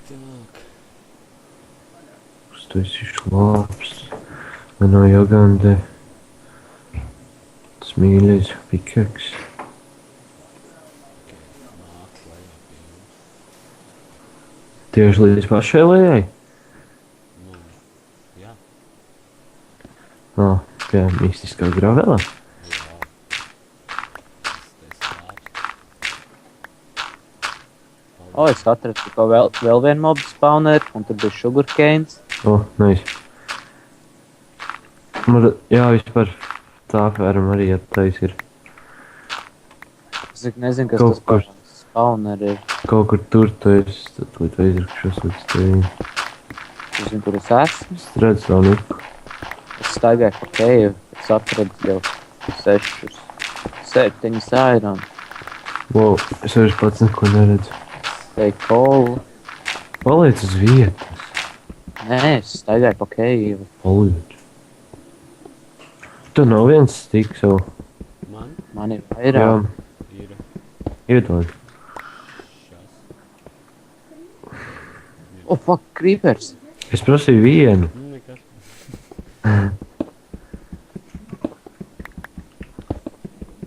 Так. Tu esi šlāps. Man no Jogande. Tas mīļais pikeks. Ok, nāk lejā pie jums. Tieši līdz pašai lejai? Nu, jā. Pie mistiskā gravelā. Jā. Tas slāpst. O, es atradu to vēl vienu mobu spawneru, un tur bija sugarcanes. Nice. Jā, vispār tā ferma arī attais ir. Es nezinu, kas Kaut kur. tas spawneri ir. Kaut kur tur tu esi, tad tu aizrakšos līdz tevīm. Es zinu, kur es esmu. Es redzu savu nuku. Es staigāju pa keju, es atradu jau 6, 7 iron. Wow, es vairs pats neko neredzu. Te kolu. Paliec uz vietas. Nē, es staigāju pa keju. Paliec. Tu nav viens stiks jau. Man ir vairāk. Ir Iedod. šās. O, fuck, creepers. Es prasīju vienu. Nekas.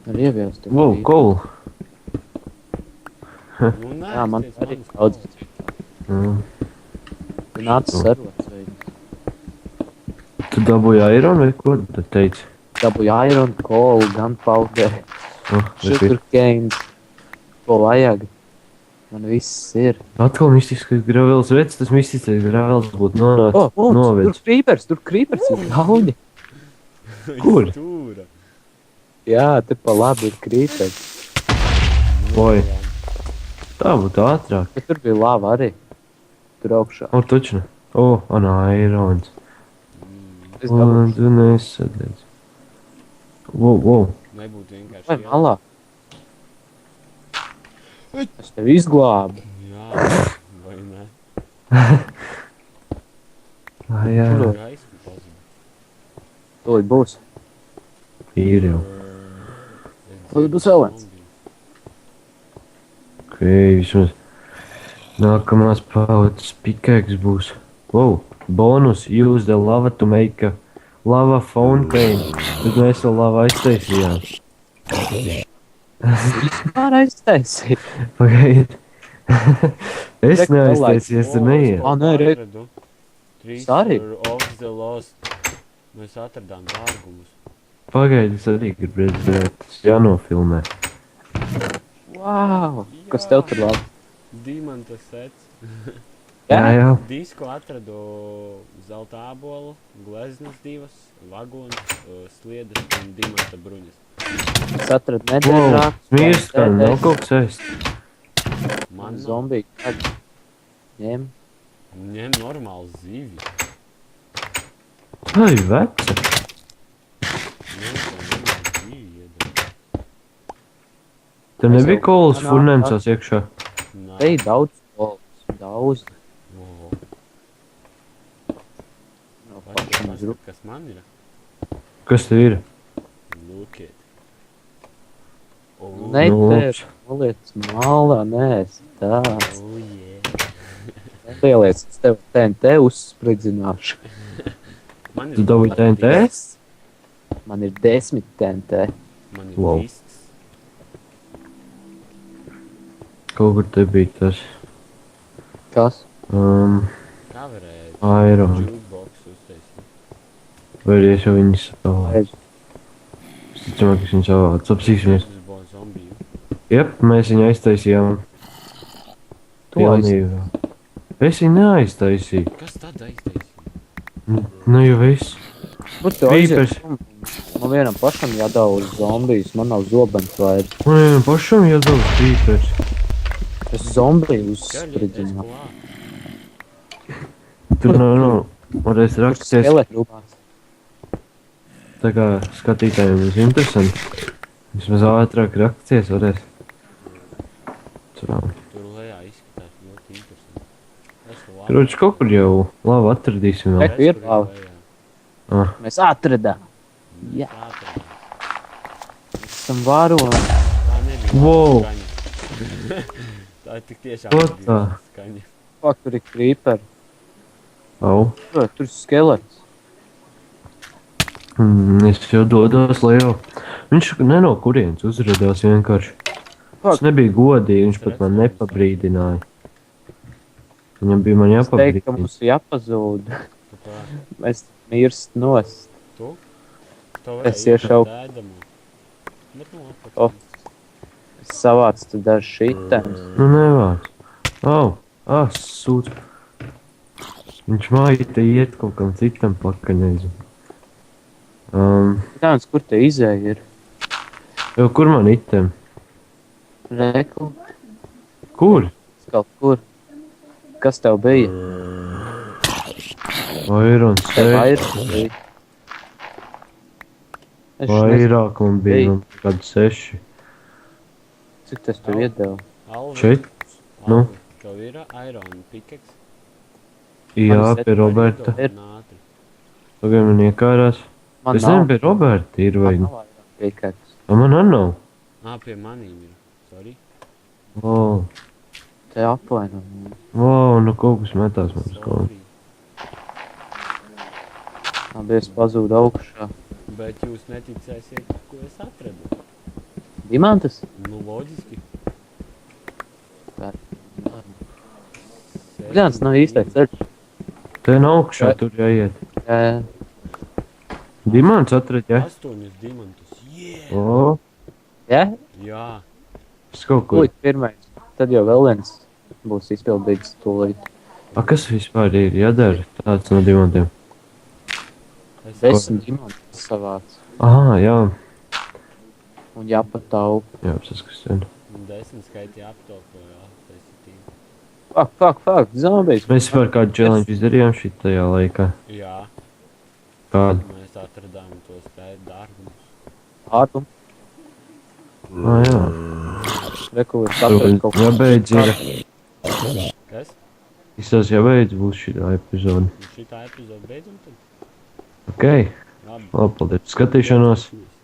Var ieviest. Wow, cool. Nu, nē, Jā, man es teicu, arī manas daudz. Tu nāc Oh. sarot viņus. Tu dabūji iron vai ko tu teici? Dabūju iron, kolu, gunpowder, sugarcanes. Ko vajag? Man viss ir. Atkal mistiskais gravels veids, tas mistiskais gravels būtu nonācis novedis. Tur creepers ir daudzi. Kur? Stūra. Jā, te pa labi ir creepers. Oi. Tā būtu ātrāk. Bet tur bija lava arī. Tur augšā. Taču. Irons. Es Un dabūju. tu nesadedz. Wow. Nebūtu vienkārši Vai iela. malā? Es tevi izglābu. Jā, vai ne? Jā, Gaismu pazina. Tūlīt būs. ir jau. Tūlīt būs vēl viens. Ok, vismaz. Nākamās paudzes pikeks būs. Wow, bonus. Use the lava to make a lava fountain. Tad mēs vēl lava aiztaisījām. Var aiztaisīt. Pagaid. Es Rek, neaiztaisīju, tur neiet. Nē, re. Trīs Arī. of the lost. Mēs atradām dārgumus. Pagaid, es arī gribu redzēt. Tas jānofilmē. Wow. Kas tev tur labi? Dimanta sets. Jā. Disku atradu zelta ābolu, gleznas divas, vagonas, sliedas un dimanta bruņas. Es atradu Wow, nedēļāk. smīrs, kā nav kaut kas ēst. Man nav. Zombiju. Kad ņem. Ņem normālu zivi. Ai, veca. Ņem to normālu zivi iedod. Tur nebija kolas furnencās iekšā. Nā. Te ir daudz kolas. Daudz. O, No vai tu pašam paskat, grup. kas man ir? Kas tev ir? Look it. O, Nē, Nu, te ir. Liec malā, nē, es tāds. oh, yeah. Lieliec, es tev TNT uzspridzināšu. Man Tu dabūji TNT? Man ir 10 TNT. Man ir Wow. vists. Kaut kur te bija tas. Kas? Kā varēja Iron. jukebox uztaisīt? Vai arī es jau viņus savācu? Es ticamāk, ka es viņus savācu. Apsīsimies. Uz bo zombiju. Jep, mēs viņu aiztaisījām. Tu Pilnībā. Es viņu neaiztaisīju. Kas tad aiztaisīja? Nu jau viss. Kur tu Creepers. aizies? Man vienam pašam jādauž zombijus, man nav zobens vairs. Man vienam pašam jādod creepers. Es zombiju Gaļi, es uzspridzināšu. klāt. Tur nav, varēs raksties. Skeletrūpās. Tā kā skatītājiem būs interesanti. Vismaz ātrāk raksties varēs. Tā. Tur lejā izskatās ļoti interesanti. Es labi. Kroči, kaut kur jau labi atradīsim vēl. Re. ir lava. Mēs atradām. Jā. Tā atradām. Esam varoni. Tā nebija Wow. skaņa. Tā tik tiešām Ko nebija tā? skaņa. Fak, tur ir creeper. Au. Tur ir skelets. Es jau dodos lejā. Viņš ne no kurienes uzrādījās vienkārši. Tas Fak, nebija godīgi, viņš pat man nepabrīdināja. Viņam bija man es teiktu, ka jāpabrīdina. mums jāpazūd. Kāpēc? Mēs mirst nost. Tu? Tev Es iešu au- ēdamu. Bet nu, O. Es savācu tu dažs šitens. Nu nevāc. Au, sūdz. Viņš māja iet kaut kam citam pakaņaizam. Tāds, kur te izēja ir? Jau kur man item? Reku, Kur? kaut kur. Kas tev bija? Vairons Tev te. vairāk bija. Es nezinu, Vairāk man bija, Bija. man kādi 6. cik tas tev iedeva. Alvi. Šeit? Nu? Alvi, tev ir iron pickaxe? Jā, Man pie Roberta. ir. Nātri. Tagad man iekārās. Man Es nezinu, pie Roberta ir vai. Man nav vairāk pīkāks. Man arī nav. Pie manīm ir. Sorry. Wow. Te apvaino. Wow, nu kaut kas metās man uz galvu. Sorry. Labi, es pazūdu augšā. Bet jūs neticēsiet, ko es atradu. Dimantas? Nu, loģiski. Gans nav īstais ceļš. Te nav augšā, tur jāiet. Jā, Dimants atrad, ja? 8 diamantus. Yeah! O, jā. Jā. es kaut ko. Tūlīt pirmais. Tad jau vēl viens būs izpildīts tūlīt. A, kas vispār ir jādara tāds no dimantiem? Es 10 dimantas savāc. Aha, jā. Un jāpataup. Jā, tas kas ir. 10 skaiti aptoko, jā. Tas ir tīk. Fuck, zombijs. Mēs vispār kādu challenge izdarījām šitajā laikā. Jā. Kādu? Mēs atradām tos te dārgumus. Ārtum. Ah, jā. Reku ir saprast kaut ko. Jābeidz ir. Kas? Izsās jābeidz būs šī epizode. Šitā epizoda beidzam tad? Ok. Labi. Labi, paldies. Skatīšanos. Jūs.